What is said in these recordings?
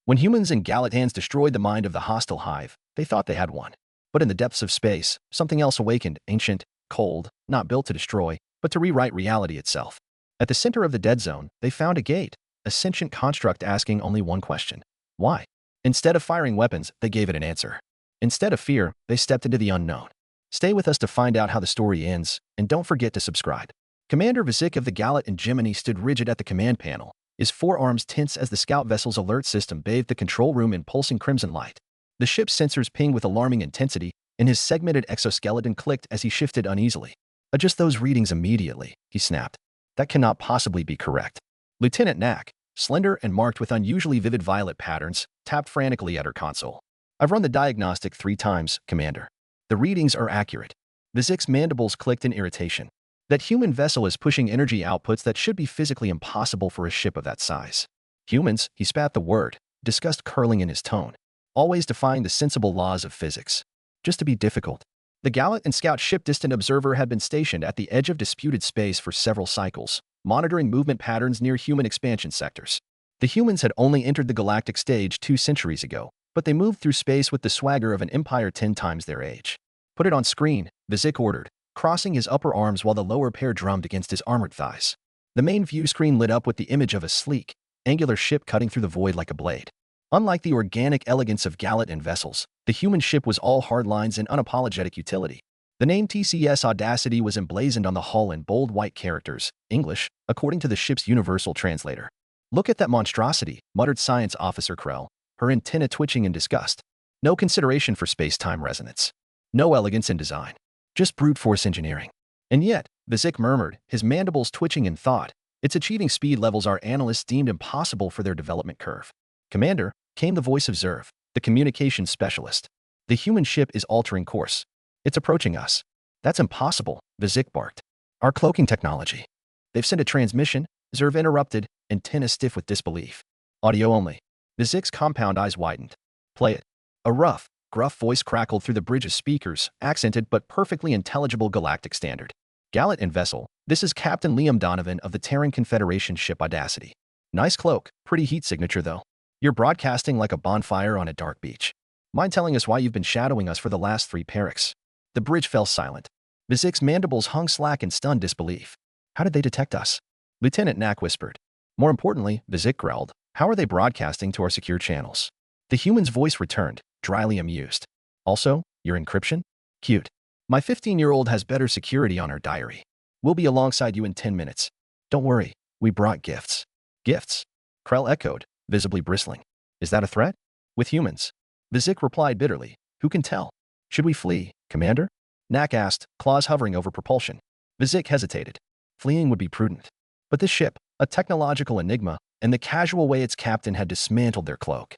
When humans and Galatans destroyed the mind of the hostile hive, they thought they had won. But in the depths of space, something else awakened, ancient, cold, not built to destroy, but to rewrite reality itself. At the center of the dead zone, they found a gate, a sentient construct asking only one question. Why? Instead of firing weapons, they gave it an answer. Instead of fear, they stepped into the unknown. Stay with us to find out how the story ends, and don't forget to subscribe. Commander Vex'tulia of the Galat and Gemini stood rigid at the command panel, his forearms tense as the scout vessel's alert system bathed the control room in pulsing crimson light. The ship's sensors pinged with alarming intensity, and his segmented exoskeleton clicked as he shifted uneasily. Adjust those readings immediately, he snapped. That cannot possibly be correct. Lieutenant Knack, slender and marked with unusually vivid violet patterns, tapped frantically at her console. I've run the diagnostic 3 times, Commander. The readings are accurate. Vex'tula's mandibles clicked in irritation. That human vessel is pushing energy outputs that should be physically impossible for a ship of that size. Humans, he spat the word, disgust curling in his tone, always defying the sensible laws of physics. Just to be difficult. The Galat and Scout ship distant observer had been stationed at the edge of disputed space for several cycles, monitoring movement patterns near human expansion sectors. The humans had only entered the galactic stage 2 centuries ago, but they moved through space with the swagger of an empire 10 times their age. Put it on screen, Vex'tulia ordered, crossing his upper arms while the lower pair drummed against his armored thighs. The main view screen lit up with the image of a sleek, angular ship cutting through the void like a blade. Unlike the organic elegance of Galat and vessels, the human ship was all hard lines and unapologetic utility. The name TCS Audacity was emblazoned on the hull in bold white characters, English, according to the ship's universal translator. Look at that monstrosity, muttered Science Officer Krell, her antenna twitching in disgust. No consideration for space-time resonance. No elegance in design. Just brute force engineering. And yet, Vex'tulia murmured, his mandibles twitching in thought, it's achieving speed levels our analysts deemed impossible for their development curve. Commander, came the voice of Zerv, the communications specialist. The human ship is altering course. It's approaching us. That's impossible, Vex'tulia barked. Our cloaking technology. They've sent a transmission, Zerv interrupted, antenna stiff with disbelief. Audio only. Vex'tulia's compound eyes widened. Play it. A rough, gruff voice crackled through the bridge of speakers, accented but perfectly intelligible galactic standard. Galat and vessel, this is Captain Liam Donovan of the Terran Confederation ship Audacity. Nice cloak, pretty heat signature though. You're broadcasting like a bonfire on a dark beach. Mind telling us why you've been shadowing us for the last 3 perics? The bridge fell silent. Vex'tulia's mandibles hung slack in stunned disbelief. How did they detect us? Lieutenant Knack whispered. More importantly, Vex'tulia growled, how are they broadcasting to our secure channels? The human's voice returned, dryly amused. Also, your encryption? Cute. My 15-year-old has better security on her diary. We'll be alongside you in 10 minutes. Don't worry, we brought gifts. Gifts? Krell echoed, visibly bristling. Is that a threat? With humans. Vex'tulia replied bitterly. Who can tell? Should we flee, Commander? Knack asked, claws hovering over propulsion. Vex'tulia hesitated. Fleeing would be prudent. But this ship, a technological enigma, and the casual way its captain had dismantled their cloak.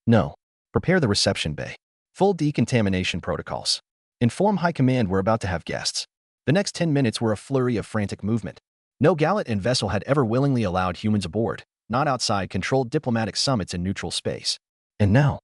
No. Prepare the reception bay. Full decontamination protocols. Inform High Command we're about to have guests. The next 10 minutes were a flurry of frantic movement. No Galat and vessel had ever willingly allowed humans aboard, not outside controlled diplomatic summits in neutral space. And now,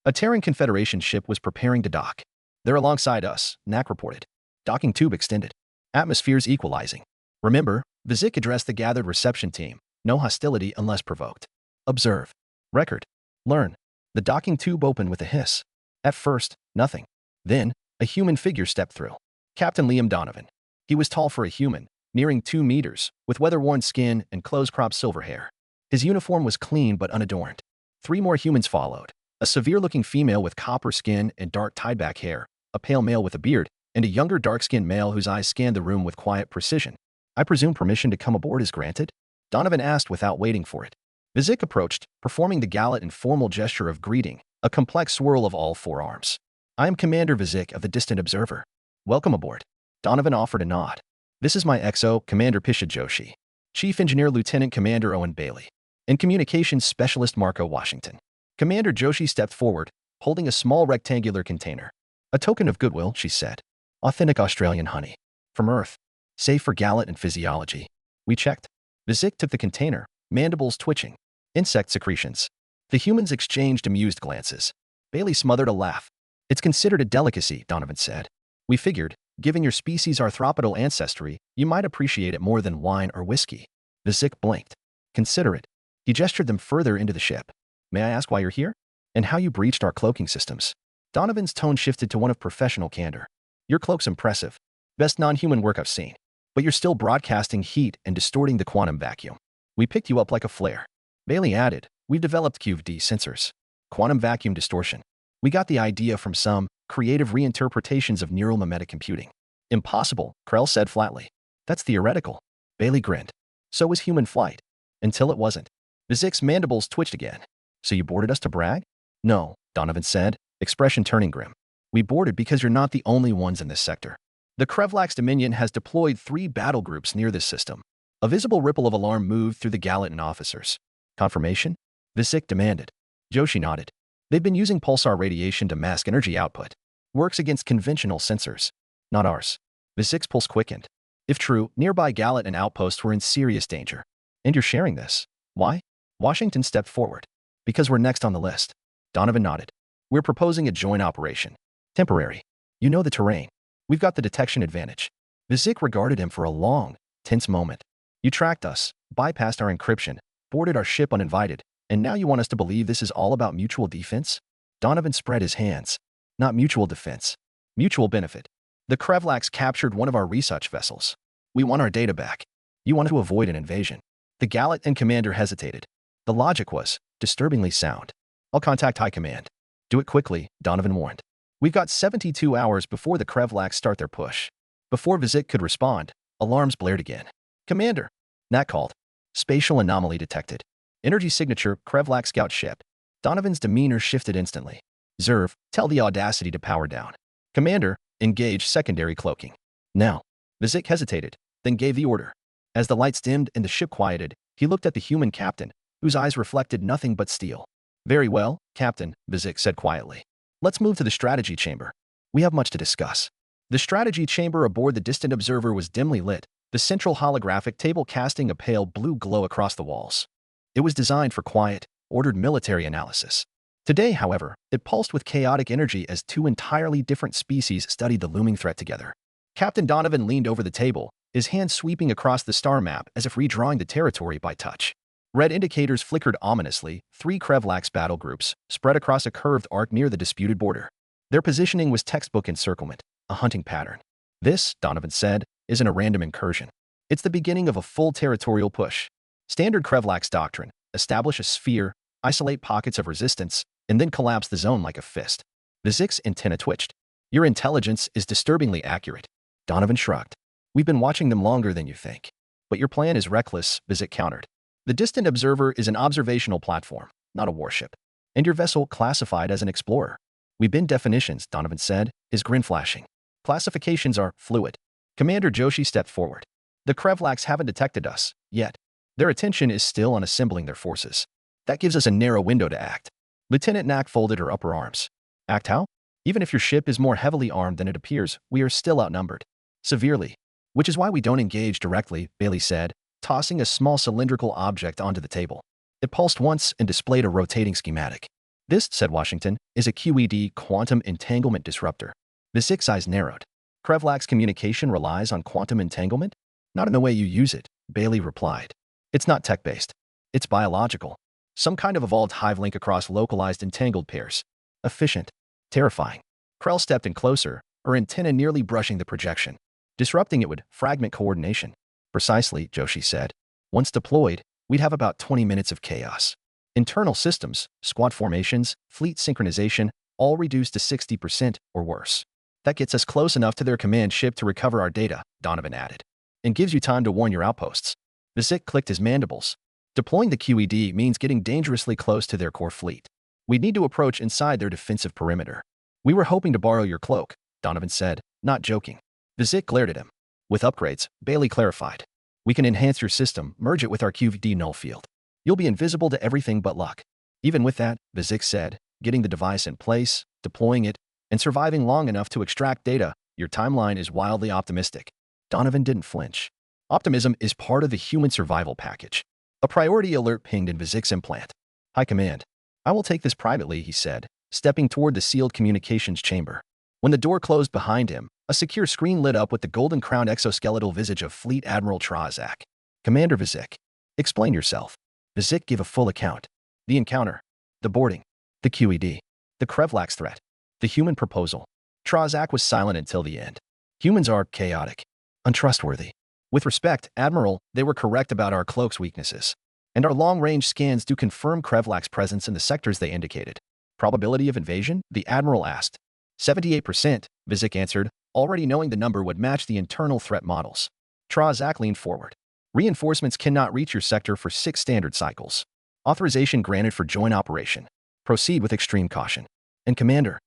a Terran Confederation ship was preparing to dock. They're alongside us, Knack reported. Docking tube extended. Atmospheres equalizing. Remember, Vex'tulia addressed the gathered reception team. No hostility unless provoked. Observe. Record. Learn. The docking tube opened with a hiss. At first, nothing. Then, a human figure stepped through. Captain Liam Donovan. He was tall for a human, nearing 2 meters, with weather-worn skin and close-cropped silver hair. His uniform was clean but unadorned. 3 more humans followed. A severe-looking female with copper skin and dark tied-back hair, a pale male with a beard, and a younger dark-skinned male whose eyes scanned the room with quiet precision. I presume permission to come aboard is granted? Donovan asked without waiting for it. Vex'tulia approached, performing the Galat and formal gesture of greeting, a complex swirl of all 4 arms. I am Commander Vex'tulia of the Distant Observer. Welcome aboard. Donovan offered a nod. This is my XO, Commander Pisha Joshi. Chief Engineer Lieutenant Commander Owen Bailey. And Communications Specialist Marco Washington. Commander Joshi stepped forward, holding a small rectangular container. A token of goodwill, she said. Authentic Australian honey. From Earth. Safe for Galat and physiology. We checked. Vex'tulia took the container, mandibles twitching. Insect secretions. The humans exchanged amused glances. Bailey smothered a laugh. It's considered a delicacy, Donovan said. We figured, given your species' arthropodal ancestry, you might appreciate it more than wine or whiskey. Vex'tulia blinked. Consider it. He gestured them further into the ship. May I ask why you're here? And how you breached our cloaking systems? Donovan's tone shifted to one of professional candor. Your cloak's impressive. Best non-human work I've seen. But you're still broadcasting heat and distorting the quantum vacuum. We picked you up like a flare. Bailey added, we've developed QFD sensors. Quantum vacuum distortion. We got the idea from some creative reinterpretations of neural mimetic computing. Impossible, Krell said flatly. That's theoretical. Bailey grinned. So was human flight. Until it wasn't. Vizik's mandibles twitched again. So you boarded us to brag? No, Donovan said, expression turning grim. We boarded because you're not the only ones in this sector. The Krevlax Dominion has deployed 3 battle groups near this system. A visible ripple of alarm moved through the Gallatin officers. Confirmation? Vizik demanded. Joshi nodded. They've been using pulsar radiation to mask energy output. Works against conventional sensors. Not ours. Vizik's pulse quickened. If true, nearby Gallatin outposts were in serious danger. And you're sharing this. Why? Washington stepped forward. Because we're next on the list. Donovan nodded. We're proposing a joint operation. Temporary. You know the terrain. We've got the detection advantage. Vizik regarded him for a long, tense moment. You tracked us, bypassed our encryption, boarded our ship uninvited, and now you want us to believe this is all about mutual defense? Donovan spread his hands. Not mutual defense. Mutual benefit. The Krevlax captured one of our research vessels. We want our data back. You want to avoid an invasion. The Gallatin commander hesitated. The logic was disturbingly sound. I'll contact High Command. Do it quickly, Donovan warned. We've got 72 hours before the Krevlax start their push. Before Vizik could respond, alarms blared again. Commander, Nat called. Spatial anomaly detected. Energy signature, Krevlax scout ship. Donovan's demeanor shifted instantly. Zerv, tell the Audacity to power down. Commander, engage secondary cloaking. Now. Vizik hesitated, then gave the order. As the lights dimmed and the ship quieted, he looked at the human captain, whose eyes reflected nothing but steel. Very well, Captain, Vizik said quietly. Let's move to the strategy chamber. We have much to discuss. The strategy chamber aboard the distant observer was dimly lit, the central holographic table casting a pale blue glow across the walls. It was designed for quiet, ordered military analysis. Today, however, it pulsed with chaotic energy as 2 entirely different species studied the looming threat together. Captain Donovan leaned over the table, his hand sweeping across the star map as if redrawing the territory by touch. Red indicators flickered ominously, 3 Krevlax battle groups, spread across a curved arc near the disputed border. Their positioning was textbook encirclement, a hunting pattern. This, Donovan said, isn't a random incursion. It's the beginning of a full territorial push. Standard Krevlax doctrine: establish a sphere, isolate pockets of resistance, and then collapse the zone like a fist. Vizik's antenna twitched. Your intelligence is disturbingly accurate. Donovan shrugged. We've been watching them longer than you think. But your plan is reckless, Vizik countered. The distant observer is an observational platform, not a warship. And your vessel classified as an explorer. We've been definitions, Donovan said, his grin flashing. Classifications are fluid. Commander Joshi stepped forward. The Krevlax haven't detected us, yet. Their attention is still on assembling their forces. That gives us a narrow window to act. Lieutenant Nak folded her upper arms. Act how? Even if your ship is more heavily armed than it appears, we are still outnumbered. Severely. Which is why we don't engage directly, Bailey said, tossing a small cylindrical object onto the table. It pulsed once and displayed a rotating schematic. This, said Washington, is a QED quantum entanglement disruptor. Vizik's eyes narrowed. Krevlax communication relies on quantum entanglement? Not in the way you use it, Bailey replied. It's not tech-based. It's biological. Some kind of evolved hive link across localized entangled pairs. Efficient. Terrifying. Krell stepped in closer, her antenna nearly brushing the projection. Disrupting it would fragment coordination. Precisely, Joshi said. Once deployed, we'd have about 20 minutes of chaos. Internal systems, squad formations, fleet synchronization, all reduced to 60% or worse. That gets us close enough to their command ship to recover our data, Donovan added. And gives you time to warn your outposts. Vizik clicked his mandibles. Deploying the QED means getting dangerously close to their core fleet. We'd need to approach inside their defensive perimeter. We were hoping to borrow your cloak, Donovan said, not joking. Vizik glared at him. With upgrades, Bailey clarified. We can enhance your system, merge it with our QED null field. You'll be invisible to everything but luck. Even with that, Vizik said, getting the device in place, deploying it, and surviving long enough to extract data, your timeline is wildly optimistic. Donovan didn't flinch. Optimism is part of the human survival package. A priority alert pinged in Vizik's implant. High Command. I will take this privately, he said, stepping toward the sealed communications chamber. When the door closed behind him, a secure screen lit up with the golden-crowned exoskeletal visage of Fleet Admiral Trazak. Commander Vizik. Explain yourself. Vizik gave a full account. The encounter. The boarding. The QED. The Krevlax threat. The human proposal. Trazak was silent until the end. Humans are chaotic, untrustworthy. With respect, Admiral, they were correct about our cloak's weaknesses. And our long-range scans do confirm Krevlax's presence in the sectors they indicated. Probability of invasion? The Admiral asked. 78%, Vizik answered, already knowing the number would match the internal threat models. Trazak leaned forward. Reinforcements cannot reach your sector for 6 standard cycles. Authorization granted for joint operation. Proceed with extreme caution. And Commander?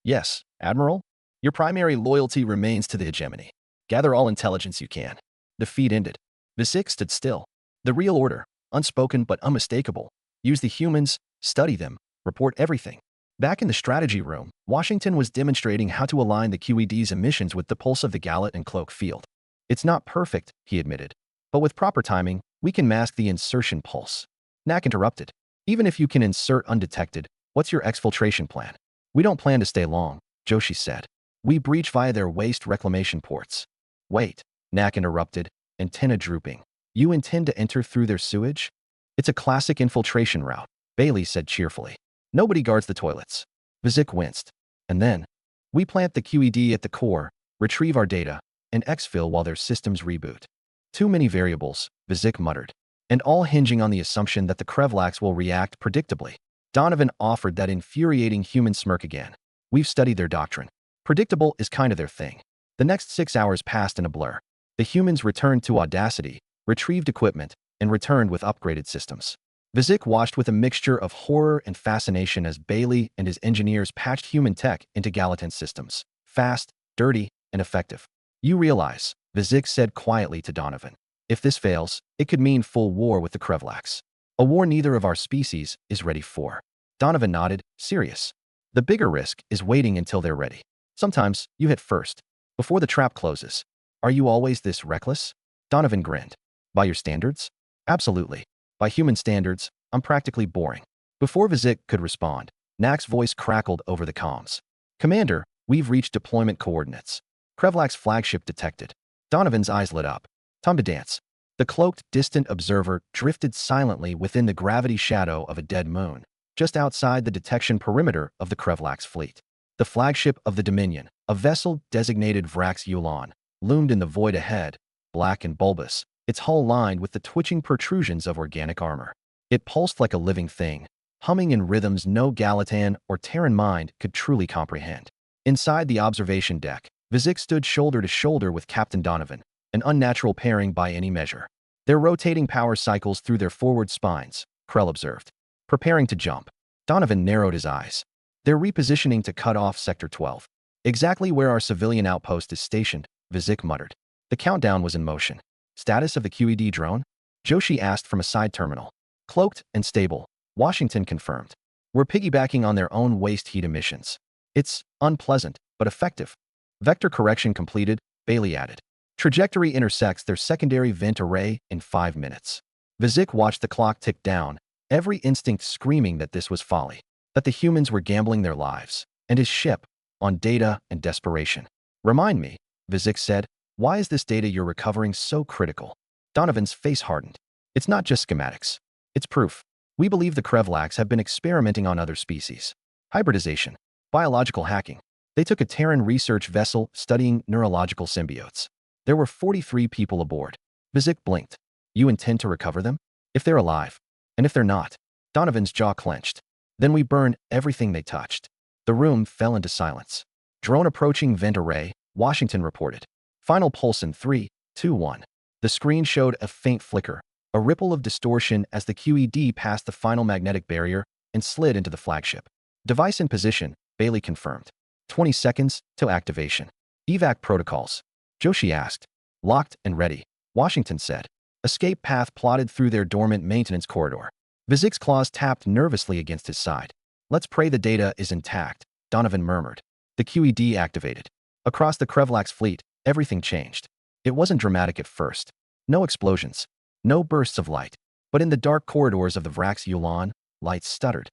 Yes, Admiral? Your primary loyalty remains to the hegemony. Gather all intelligence you can. The feed ended. Vizik stood still. The real order, unspoken but unmistakable. Use the humans, study them, report everything. Back in the strategy room, Washington was demonstrating how to align the QED's emissions with the pulse of the Galat and Cloak field. It's not perfect, he admitted. But with proper timing, we can mask the insertion pulse. Knack interrupted. Even if you can insert undetected, what's your exfiltration plan? We don't plan to stay long, Joshi said. We breach via their waste reclamation ports. Wait, Knack interrupted, antenna drooping. You intend to enter through their sewage? It's a classic infiltration route, Bailey said cheerfully. Nobody guards the toilets. Vizik winced. And then, we plant the QED at the core, retrieve our data, and exfil while their systems reboot. Too many variables, Vizik muttered. And all hinging on the assumption that the Krevlax will react predictably. Donovan offered that infuriating human smirk again. We've studied their doctrine. Predictable is kind of their thing. The next 6 hours passed in a blur. The humans returned to Audacity, retrieved equipment, and returned with upgraded systems. Vizik watched with a mixture of horror and fascination as Bailey and his engineers patched human tech into Gallatin's systems. Fast, dirty, and effective. You realize, Vizik said quietly to Donovan. If this fails, it could mean full war with the Krevlax. A war neither of our species is ready for. Donovan nodded, serious. The bigger risk is waiting until they're ready. Sometimes, you hit first, before the trap closes. Are you always this reckless? Donovan grinned. By your standards? Absolutely. By human standards, I'm practically boring. Before Vizik could respond, Knack's voice crackled over the comms. Commander, we've reached deployment coordinates. Krevlax flagship detected. Donovan's eyes lit up. Time to dance. The cloaked, distant observer drifted silently within the gravity shadow of a dead moon, just outside the detection perimeter of the Krevlax fleet. The flagship of the Dominion, a vessel designated Vex'tulia, loomed in the void ahead, black and bulbous, its hull lined with the twitching protrusions of organic armor. It pulsed like a living thing, humming in rhythms no Galatan or Terran mind could truly comprehend. Inside the observation deck, Vizik stood shoulder to shoulder with Captain Donovan, an unnatural pairing by any measure. Their rotating power cycles through their forward spines, Krell observed. Preparing to jump. Donovan narrowed his eyes. They're repositioning to cut off Sector 12. Exactly where our civilian outpost is stationed, Vizik muttered. The countdown was in motion. Status of the QED drone? Joshi asked from a side terminal. Cloaked and stable, Washington confirmed. We're piggybacking on their own waste heat emissions. It's unpleasant, but effective. Vector correction completed, Bailey added. Trajectory intersects their secondary vent array in 5 minutes. Vizik watched the clock tick down, every instinct screaming that this was folly, that the humans were gambling their lives, and his ship, on data and desperation. Remind me, Vizik said, why is this data you're recovering so critical? Donovan's face hardened. It's not just schematics. It's proof. We believe the Krevlax have been experimenting on other species. Hybridization. Biological hacking. They took a Terran research vessel studying neurological symbiotes. There were 43 people aboard. Vizik blinked. You intend to recover them? If they're alive. And if they're not? Donovan's jaw clenched. Then we burn everything they touched. The room fell into silence. Drone approaching vent array, Washington reported. Final pulse in 3, 2, 1. The screen showed a faint flicker, a ripple of distortion as the QED passed the final magnetic barrier and slid into the flagship. Device in position, Bailey confirmed. 20 seconds till activation. Evac protocols. Joshi asked. Locked and ready, Washington said. Escape path plotted through their dormant maintenance corridor. Vizik's claws tapped nervously against his side. Let's pray the data is intact, Donovan murmured. The QED activated. Across the Krevlax fleet, everything changed. It wasn't dramatic at first. No explosions. No bursts of light. But in the dark corridors of the Vex'tulia, lights stuttered.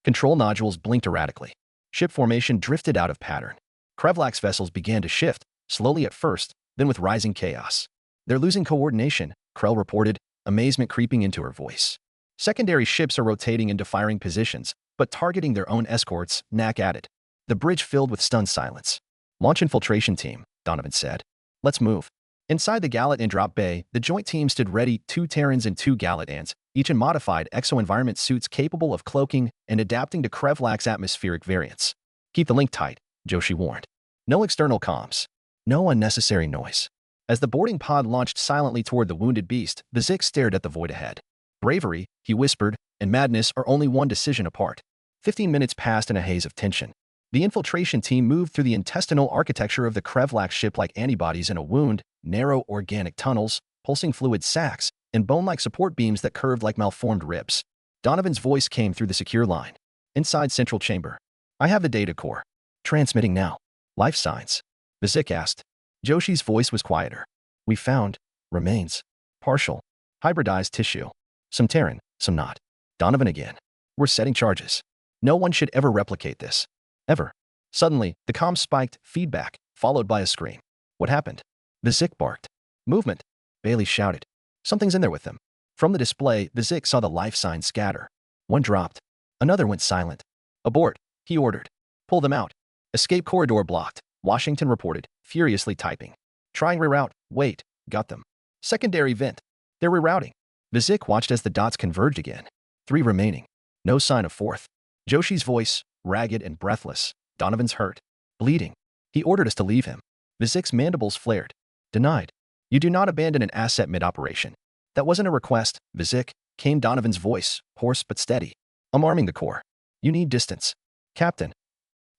Control nodules blinked erratically. Ship formation drifted out of pattern. Krevlax vessels began to shift, slowly at first, then with rising chaos. They're losing coordination, Krell reported, amazement creeping into her voice. Secondary ships are rotating into firing positions, but targeting their own escorts, Knack added. The bridge filled with stunned silence. Launch infiltration team, Donovan said. Let's move. Inside the Galat and drop bay, the joint team stood ready, 2 Terrans and 2 Galatans, each in modified exo-environment suits capable of cloaking and adapting to Krevlak's atmospheric variants. Keep the link tight, Joshi warned. No external comms. No unnecessary noise. As the boarding pod launched silently toward the wounded beast, Vex'tulia stared at the void ahead. Bravery, he whispered, and madness are only one decision apart. 15 minutes passed in a haze of tension. The infiltration team moved through the intestinal architecture of the Krevlak ship like antibodies in a wound, narrow organic tunnels, pulsing fluid sacs, and bone-like support beams that curved like malformed ribs. Donovan's voice came through the secure line. Inside central chamber. I have the data core. Transmitting now. Life signs. Vex'tulia asked. Joshi's voice was quieter. We found remains. Partial. Hybridized tissue. Some Terran, some not. Donovan again. We're setting charges. No one should ever replicate this. Ever. Suddenly, the comm spiked, feedback, followed by a scream. What happened? Vex'tulia barked. Movement. Bailey shouted. Something's in there with them. From the display, Vex'tulia saw the life signs scatter. One dropped. Another went silent. Abort, he ordered. Pull them out. Escape corridor blocked, Washington reported, furiously typing. Trying reroute. Wait, got them. Secondary vent. They're rerouting. Vex'tulia watched as the dots converged again. 3 remaining. No sign of fourth. Joshi's voice, ragged and breathless. Donovan's hurt. Bleeding. He ordered us to leave him. Vex'tulia's mandibles flared. Denied. You do not abandon an asset mid-operation. That wasn't a request, Vex'tulia, came Donovan's voice, hoarse but steady. I'm arming the core. You need distance. Captain.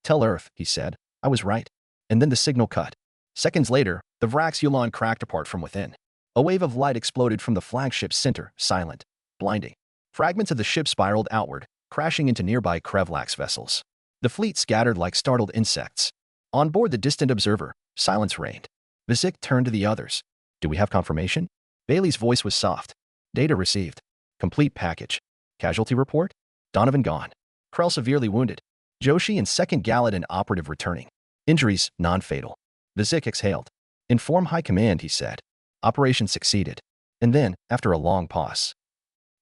Tell Earth, he said. I was right. And then the signal cut. Seconds later, the Vex'tulia cracked apart from within. A wave of light exploded from the flagship's center, silent, blinding. Fragments of the ship spiraled outward, crashing into nearby Krevlak's vessels. The fleet scattered like startled insects. On board the distant observer, silence reigned. Vex'tulia turned to the others. Do we have confirmation? Bailey's voice was soft. Data received. Complete package. Casualty report? Donovan gone. Krell severely wounded. Joshi and 2nd Galat operative returning. Injuries, non-fatal. Vex'tulia exhaled. Inform High Command, he said. Operation succeeded. And then, after a long pause.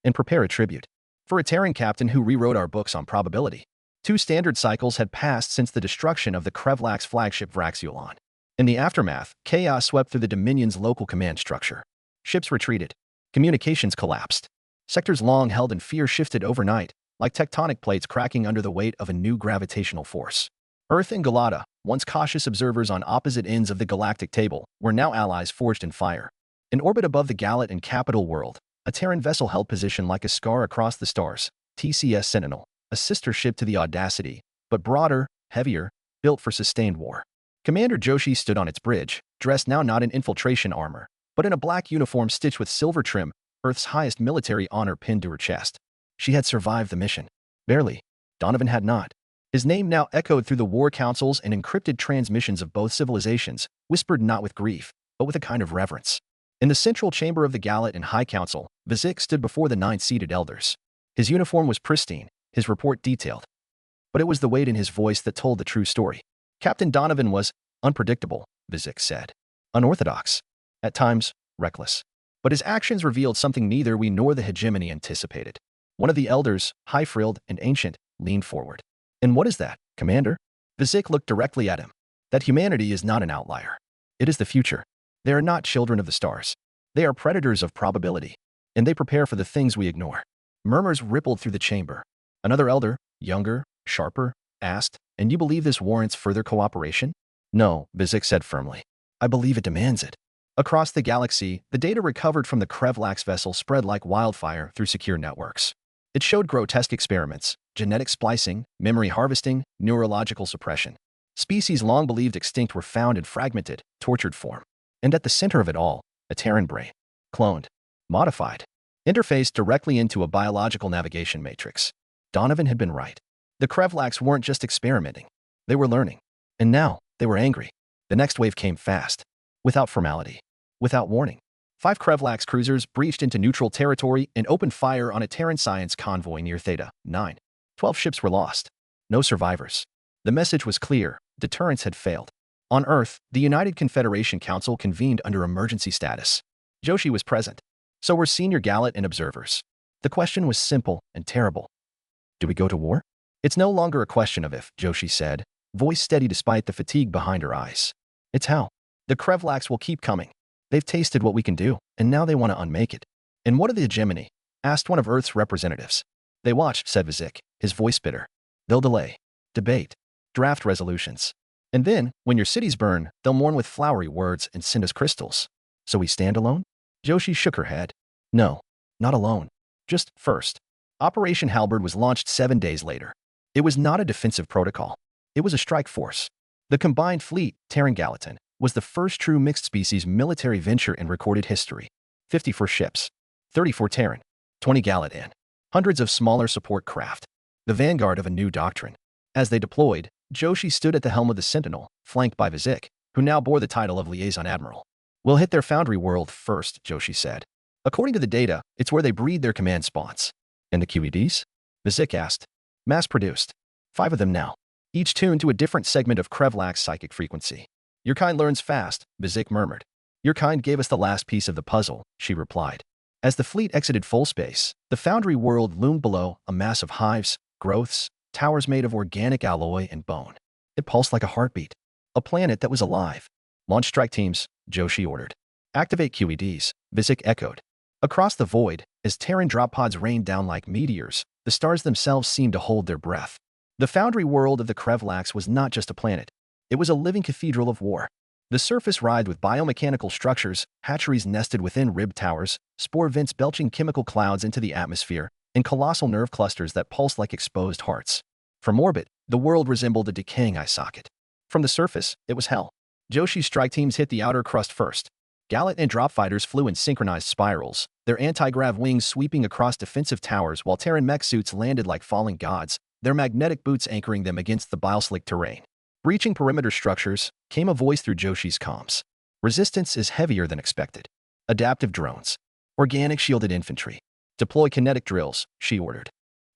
And prepare a tribute. For a Terran captain who rewrote our books on probability. 2 standard cycles had passed since the destruction of the Krevlak's flagship Vex'tulia. In the aftermath, chaos swept through the Dominion's local command structure. Ships retreated. Communications collapsed. Sectors long held in fear shifted overnight, like tectonic plates cracking under the weight of a new gravitational force. Earth and Galata, once cautious observers on opposite ends of the galactic table, were now allies forged in fire. In orbit above the Galat and capital world, a Terran vessel held position like a scar across the stars, TCS Sentinel, a sister ship to the Audacity, but broader, heavier, built for sustained war. Commander Joshi stood on its bridge, dressed now not in infiltration armor, but in a black uniform stitched with silver trim, Earth's highest military honor pinned to her chest. She had survived the mission. Barely. Donovan had not. His name now echoed through the war councils and encrypted transmissions of both civilizations, whispered not with grief, but with a kind of reverence. In the central chamber of the Galat and High Council, Vex'tulia stood before the 9 seated elders. His uniform was pristine, his report detailed. But it was the weight in his voice that told the true story. Captain Donovan was unpredictable, Vex'tulia said. Unorthodox. At times, reckless. But his actions revealed something neither we nor the hegemony anticipated. One of the elders, high-frilled and ancient, leaned forward. And what is that, Commander? Vex'tulia looked directly at him. That humanity is not an outlier. It is the future. They are not children of the stars. They are predators of probability. And they prepare for the things we ignore. Murmurs rippled through the chamber. Another elder, younger, sharper, asked, and you believe this warrants further cooperation? No, Vex'tulia said firmly. I believe it demands it. Across the galaxy, the data recovered from the Krevlak's vessel spread like wildfire through secure networks. It showed grotesque experiments, genetic splicing, memory harvesting, neurological suppression. Species long believed extinct were found in fragmented, tortured form. And at the center of it all, a Terran brain. Cloned. Modified. Interfaced directly into a biological navigation matrix. Donovan had been right. The Krevlaks weren't just experimenting. They were learning. And now, they were angry. The next wave came fast. Without formality. Without warning. 5 Krevlaks cruisers breached into neutral territory and opened fire on a Terran science convoy near Theta 9. 12 ships were lost. No survivors. The message was clear. Deterrence had failed. On Earth, the United Confederation Council convened under emergency status. Joshi was present. So were senior Galat and observers. The question was simple and terrible. Do we go to war? It's no longer a question of if, Joshi said, voice steady despite the fatigue behind her eyes. It's how. The Krevlax will keep coming. They've tasted what we can do, and now they want to unmake it. And what of the hegemony? Asked one of Earth's representatives. They watch, said Vizik, his voice bitter. They'll delay, debate, draft resolutions. And then, when your cities burn, they'll mourn with flowery words and send us crystals. So we stand alone? Joshi shook her head. No, not alone. Just first. Operation Halberd was launched 7 days later. It was not a defensive protocol. It was a strike force. The combined fleet, Terran Gallatin, was the first true mixed-species military venture in recorded history. 54 ships, 34 Terran, 20 Gallatin, hundreds of smaller support craft. The vanguard of a new doctrine. As they deployed, Joshi stood at the helm of the Sentinel, flanked by Vizik, who now bore the title of Liaison Admiral. We'll hit their foundry world first, Joshi said. According to the data, it's where they breed their command spawns. And the QEDs? Vizik asked. Mass-produced. 5 of them now, each tuned to a different segment of Krevlax's psychic frequency. Your kind learns fast, Vizik murmured. Your kind gave us the last piece of the puzzle, she replied. As the fleet exited full space, the foundry world loomed below, a mass of hives, growths, towers made of organic alloy and bone. It pulsed like a heartbeat. A planet that was alive. Launch strike teams, Joshi ordered. Activate QEDs, Vizik echoed. Across the void, as Terran drop pods rained down like meteors, the stars themselves seemed to hold their breath. The foundry world of the Krevlax was not just a planet. It was a living cathedral of war. The surface writhed with biomechanical structures, hatcheries nested within rib towers, spore vents belching chemical clouds into the atmosphere, and colossal nerve clusters that pulsed like exposed hearts. From orbit, the world resembled a decaying eye socket. From the surface, it was hell. Joshi's strike teams hit the outer crust first. Gallat and drop fighters flew in synchronized spirals, their anti-grav wings sweeping across defensive towers while Terran mech suits landed like falling gods, their magnetic boots anchoring them against the bile-slick terrain. Breaching perimeter structures, came a voice through Joshi's comms. Resistance is heavier than expected. Adaptive drones. Organic shielded infantry. Deploy kinetic drills, she ordered.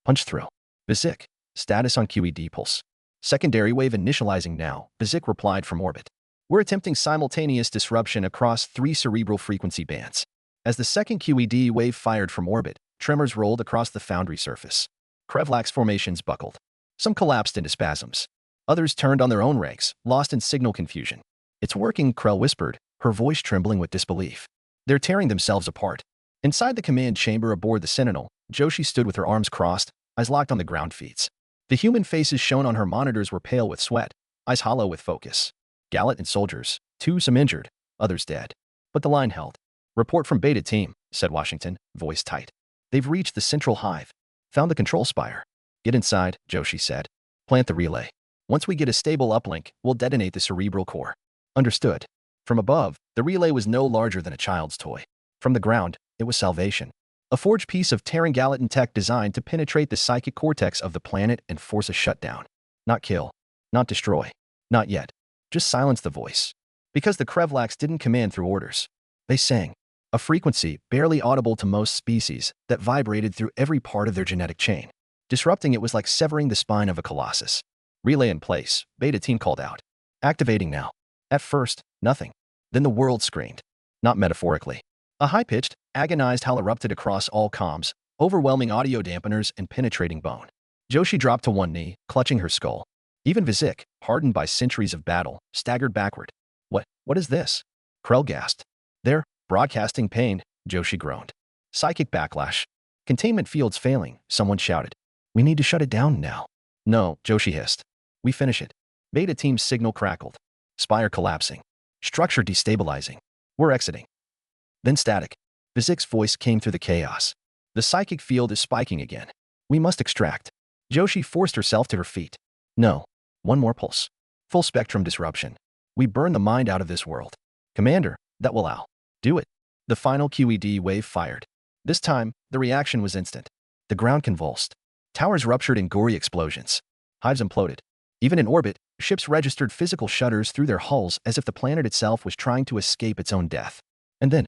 Punch through. Vizik. Status on QED pulse. Secondary wave initializing now, Vizik replied from orbit. We're attempting simultaneous disruption across 3 cerebral frequency bands. As the second QED wave fired from orbit, tremors rolled across the foundry surface. Krevlax formations buckled. Some collapsed into spasms. Others turned on their own ranks, lost in signal confusion. It's working, Krell whispered, her voice trembling with disbelief. They're tearing themselves apart. Inside the command chamber aboard the Sentinel, Joshi stood with her arms crossed, eyes locked on the ground feeds. The human faces shown on her monitors were pale with sweat, eyes hollow with focus. Gallat and soldiers, 2 some injured, others dead. But the line held. Report from Beta Team, said Washington, voice tight. They've reached the central hive. Found the control spire. Get inside, Joshi said. Plant the relay. Once we get a stable uplink, we'll detonate the cerebral core. Understood. From above, the relay was no larger than a child's toy. From the ground, it was salvation. A forged piece of Terran Gallatin tech designed to penetrate the psychic cortex of the planet and force a shutdown. Not kill. Not destroy. Not yet. Just silence the voice. Because the Krevlax didn't command through orders. They sang. A frequency, barely audible to most species, that vibrated through every part of their genetic chain. Disrupting it was like severing the spine of a colossus. Relay in place, Beta Team called out. Activating now. At first, nothing. Then the world screamed. Not metaphorically. A high-pitched, agonized howl erupted across all comms, overwhelming audio dampeners and penetrating bone. Joshi dropped to one knee, clutching her skull. Even Vizik, hardened by centuries of battle, staggered backward. What is this? Krell gasped. They're broadcasting pain, Joshi groaned. Psychic backlash. Containment fields failing, someone shouted. We need to shut it down now. No, Joshi hissed. We finish it. Beta Team's signal crackled. Spire collapsing. Structure destabilizing. We're exiting. Then static. Vizik's voice came through the chaos. The psychic field is spiking again. We must extract. Joshi forced herself to her feet. No. One more pulse. Full spectrum disruption. We burn the mind out of this world. Commander, that will do it. The final QED wave fired. This time, the reaction was instant. The ground convulsed. Towers ruptured in gory explosions. Hives imploded. Even in orbit, ships registered physical shudders through their hulls as if the planet itself was trying to escape its own death. And then,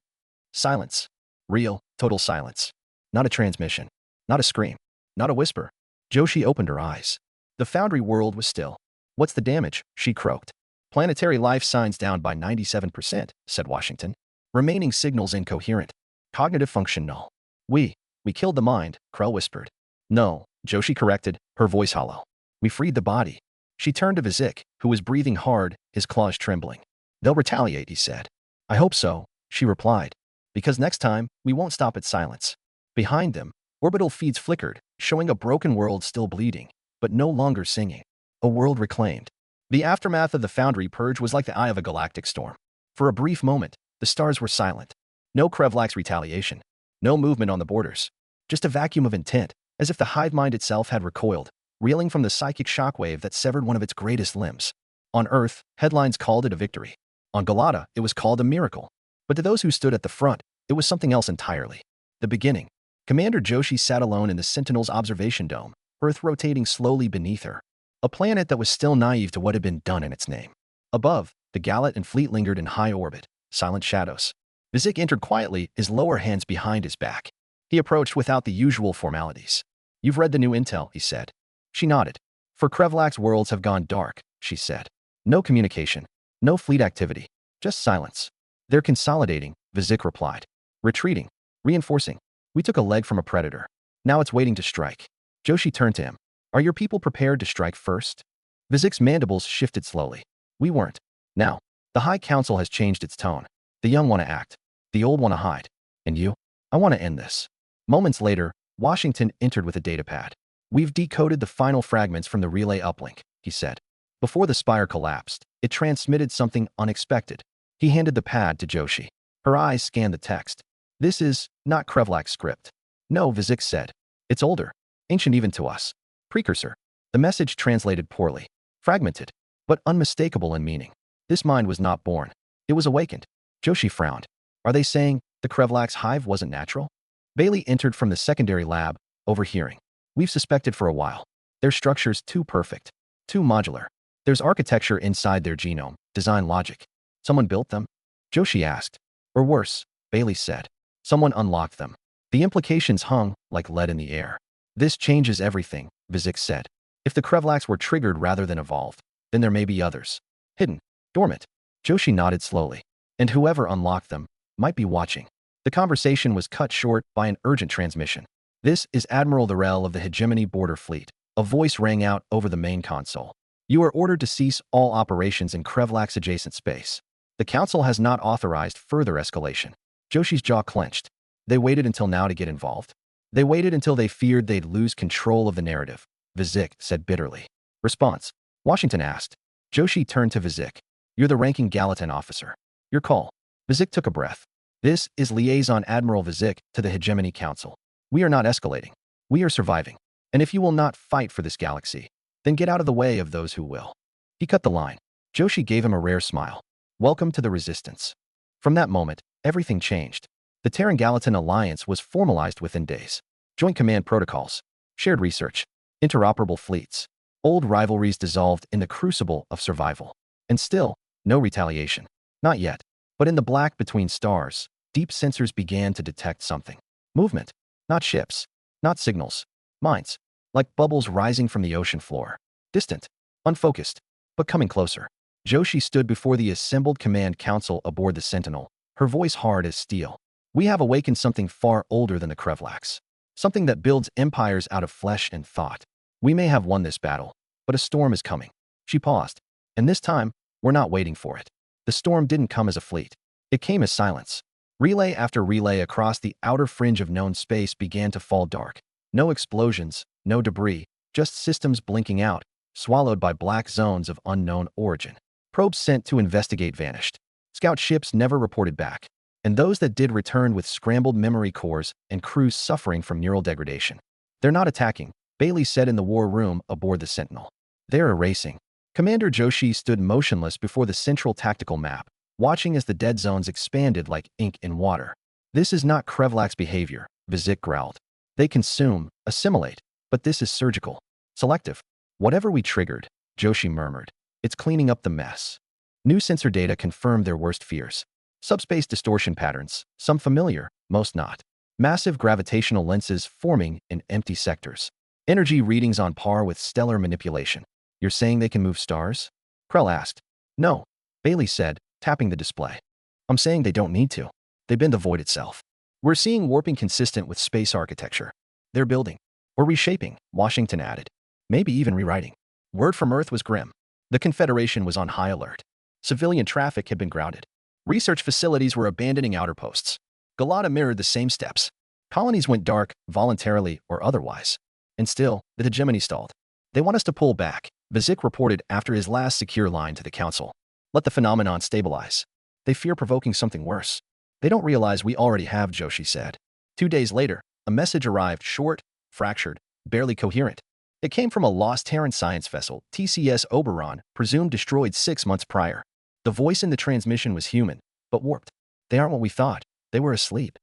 silence. Real, total silence. Not a transmission. Not a scream. Not a whisper. Joshi opened her eyes. The foundry world was still. What's the damage? She croaked. Planetary life signs down by 97%, said Washington. Remaining signals incoherent. Cognitive function null. We killed the mind, Krell whispered. No, Joshi corrected, her voice hollow. We freed the body. She turned to Vizik, who was breathing hard, his claws trembling. They'll retaliate, he said. I hope so, she replied. Because next time, we won't stop at silence. Behind them, orbital feeds flickered, showing a broken world still bleeding, but no longer singing. A world reclaimed. The aftermath of the Foundry purge was like the eye of a galactic storm. For a brief moment, the stars were silent. No Krevlak's retaliation. No movement on the borders. Just a vacuum of intent, as if the hive mind itself had recoiled, reeling from the psychic shockwave that severed one of its greatest limbs. On Earth, headlines called it a victory. On Galata, it was called a miracle. But to those who stood at the front, it was something else entirely. The beginning. Commander Joshi sat alone in the Sentinel's observation dome, Earth rotating slowly beneath her. A planet that was still naive to what had been done in its name. Above, the Gallat and fleet lingered in high orbit, silent shadows. Vizik entered quietly, his lower hands behind his back. He approached without the usual formalities. You've read the new intel, he said. She nodded. For Krevlak's worlds have gone dark, she said. No communication. No fleet activity. Just silence. They're consolidating, Vizik replied. Retreating. Reinforcing. We took a leg from a predator. Now it's waiting to strike. Joshi turned to him. Are your people prepared to strike first? Vizik's mandibles shifted slowly. We weren't. Now, the High Council has changed its tone. The young want to act. The old want to hide. And you? I want to end this. Moments later, Washington entered with a datapad. We've decoded the final fragments from the relay uplink, he said. Before the spire collapsed, it transmitted something unexpected. He handed the pad to Joshi. Her eyes scanned the text. This is not Krevlak's script. No, Vizik said. It's older. Ancient even to us. Precursor. The message translated poorly. Fragmented. But unmistakable in meaning. This mind was not born. It was awakened. Joshi frowned. Are they saying the Krevlak's hive wasn't natural? Bailey entered from the secondary lab, overhearing. We've suspected for a while. Their structure's too perfect. Too modular. There's architecture inside their genome, design logic. Someone built them? Joshi asked. Or worse, Bailey said. Someone unlocked them. The implications hung like lead in the air. This changes everything, Vizik said. If the Krevlaks were triggered rather than evolved, then there may be others. Hidden. Dormant. Joshi nodded slowly. And whoever unlocked them might be watching. The conversation was cut short by an urgent transmission. This is Admiral Thorell of the Hegemony Border Fleet. A voice rang out over the main console. You are ordered to cease all operations in Krevlak's adjacent space. The Council has not authorized further escalation. Joshi's jaw clenched. They waited until now to get involved. They waited until they feared they'd lose control of the narrative, Vizik said bitterly. Response. Washington asked. Joshi turned to Vizik. You're the ranking Gallatin officer. Your call. Vizik took a breath. This is Liaison Admiral Vizik to the Hegemony Council. We are not escalating. We are surviving. And if you will not fight for this galaxy, then get out of the way of those who will. He cut the line. Joshi gave him a rare smile. Welcome to the Resistance. From that moment, everything changed. The Terran-Gallatin alliance was formalized within days. Joint command protocols, shared research, interoperable fleets. Old rivalries dissolved in the crucible of survival. And still, no retaliation. Not yet. But in the black between stars, deep sensors began to detect something. Movement. Not ships. Not signals. Minds. Like bubbles rising from the ocean floor. Distant. Unfocused. But coming closer. Joshi stood before the assembled command council aboard the Sentinel, her voice hard as steel. We have awakened something far older than the Krevlaks. Something that builds empires out of flesh and thought. We may have won this battle, but a storm is coming. She paused. And this time, we're not waiting for it. The storm didn't come as a fleet. It came as silence. Relay after relay across the outer fringe of known space began to fall dark. No explosions, no debris, just systems blinking out, swallowed by black zones of unknown origin. Probes sent to investigate vanished. Scout ships never reported back. And those that did returned with scrambled memory cores and crews suffering from neural degradation. They're not attacking, Bailey said in the war room aboard the Sentinel. They're erasing. Commander Joshi stood motionless before the central tactical map, watching as the dead zones expanded like ink in water. This is not Krevlak's behavior, Vizik growled. They consume, assimilate, but this is surgical. Selective. Whatever we triggered, Joshi murmured. It's cleaning up the mess. New sensor data confirmed their worst fears. Subspace distortion patterns, some familiar, most not. Massive gravitational lenses forming in empty sectors. Energy readings on par with stellar manipulation. You're saying they can move stars? Krell asked. No, Bailey said, tapping the display. I'm saying they don't need to. They bend the void itself. We're seeing warping consistent with space architecture. They're building. Or reshaping, Washington added. Maybe even rewriting. Word from Earth was grim. The Confederation was on high alert. Civilian traffic had been grounded. Research facilities were abandoning outposts. Galata mirrored the same steps. Colonies went dark, voluntarily or otherwise. And still, the hegemony stalled. They want us to pull back, Vex'tulia reported after his last secure line to the council. Let the phenomenon stabilize. They fear provoking something worse. They don't realize we already have, Joshi said. 2 days later, a message arrived, short, fractured, barely coherent. It came from a lost Terran science vessel, TCS Oberon, presumed destroyed 6 months prior. The voice in the transmission was human, but warped. They aren't what we thought. They were asleep.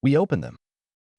We opened them.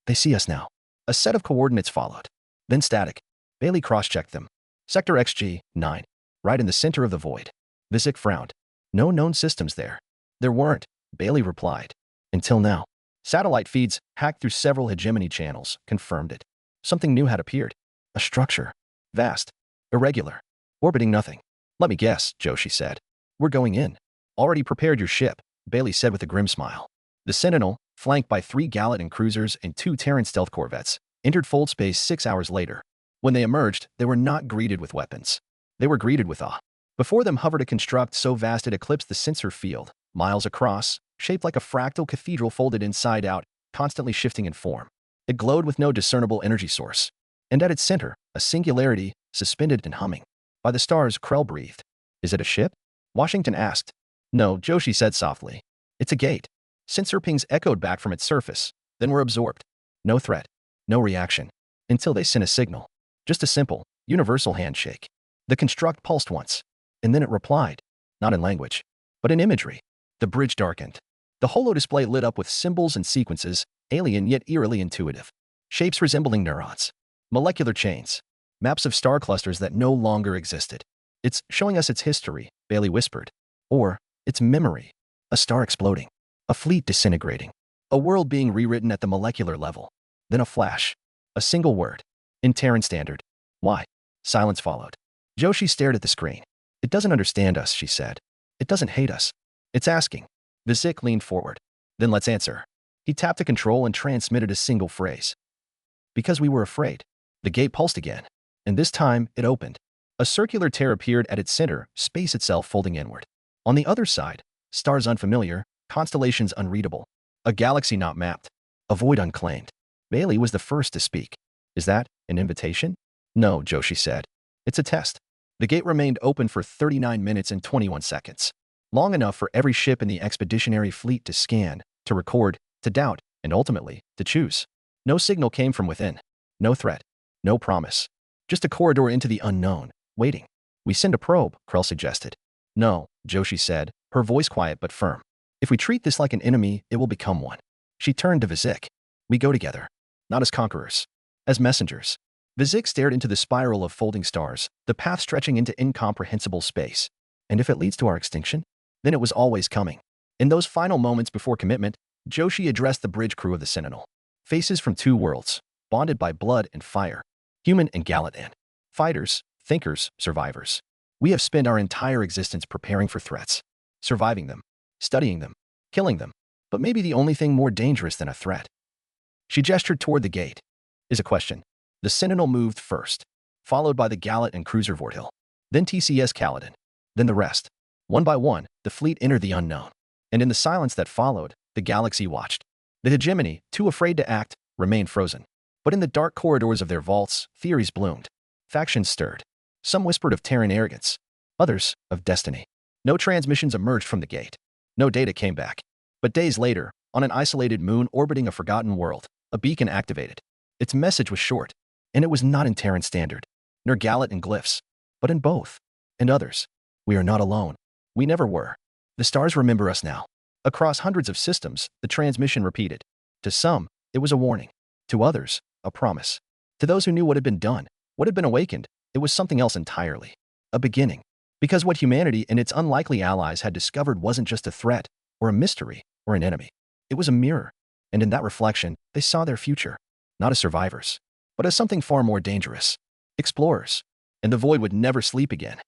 They see us now. A set of coordinates followed. Then static. Bailey cross-checked them. Sector XG-9. Right in the center of the void. Vex'tulia frowned. No known systems there. There weren't, Bailey replied. Until now. Satellite feeds, hacked through several hegemony channels, confirmed it. Something new had appeared. A structure. Vast. Irregular. Orbiting nothing. Let me guess, Joshi said. We're going in. Already prepared your ship, Bailey said with a grim smile. The Sentinel, flanked by 3 Galactic cruisers and 2 Terran stealth corvettes, entered fold space 6 hours later. When they emerged, they were not greeted with weapons. They were greeted with awe. Before them hovered a construct so vast it eclipsed the sensor field, miles across, shaped like a fractal cathedral folded inside out, constantly shifting in form. It glowed with no discernible energy source. And at its center, a singularity, suspended and humming. By the stars, Krell breathed. Is it a ship? Washington asked. No, Joshi said softly. It's a gate. Sensor pings echoed back from its surface, then were absorbed. No threat. No reaction. Until they sent a signal. Just a simple, universal handshake. The construct pulsed once. And then it replied. Not in language, but in imagery. The bridge darkened. The holodisplay lit up with symbols and sequences, alien yet eerily intuitive. Shapes resembling neurons. Molecular chains. Maps of star clusters that no longer existed. It's showing us its history, Bailey whispered. Or, its memory. A star exploding. A fleet disintegrating. A world being rewritten at the molecular level. Then a flash. A single word. In Terran Standard. Why? Silence followed. Joshi stared at the screen. It doesn't understand us, she said. It doesn't hate us. It's asking. Vex'tulia leaned forward. Then let's answer. He tapped a control and transmitted a single phrase. Because we were afraid. The gate pulsed again. And this time, it opened. A circular tear appeared at its center, space itself folding inward. On the other side, stars unfamiliar, constellations unreadable. A galaxy not mapped. A void unclaimed. Bailey was the first to speak. Is that an invitation? No, Joshi said. It's a test. The gate remained open for 39 minutes and 21 seconds. Long enough for every ship in the expeditionary fleet to scan, to record, to doubt, and ultimately, to choose. No signal came from within. No threat. No promise. Just a corridor into the unknown, waiting. We send a probe, Krell suggested. No, Joshi said, her voice quiet but firm. If we treat this like an enemy, it will become one. She turned to Vex'tulia. We go together. Not as conquerors. As messengers. Vex'tulia stared into the spiral of folding stars, the path stretching into incomprehensible space. And if it leads to our extinction? Then it was always coming. In those final moments before commitment, Joshi addressed the bridge crew of the Sentinel. Faces from 2 worlds, bonded by blood and fire. Human and Galactic. Fighters, thinkers, survivors. We have spent our entire existence preparing for threats. Surviving them. Studying them. Killing them. But maybe the only thing more dangerous than a threat. She gestured toward the gate. Is a question. The Sentinel moved first, followed by the Galactic and Cruiser Vortil. Then TCS Kaladin. Then the rest. One by one, the fleet entered the unknown. And in the silence that followed, the galaxy watched. The hegemony, too afraid to act, remained frozen. But in the dark corridors of their vaults, theories bloomed. Factions stirred. Some whispered of Terran arrogance. Others, of destiny. No transmissions emerged from the gate. No data came back. But days later, on an isolated moon orbiting a forgotten world, a beacon activated. Its message was short. And it was not in Terran Standard, nor Galactic and glyphs, but in both. And others. We are not alone. We never were. The stars remember us now. Across hundreds of systems, the transmission repeated. To some, it was a warning. To others, a promise. To those who knew what had been done, what had been awakened, it was something else entirely. A beginning. Because what humanity and its unlikely allies had discovered wasn't just a threat, or a mystery, or an enemy. It was a mirror. And in that reflection, they saw their future. Not as survivors, but as something far more dangerous. Explorers. And the void would never sleep again.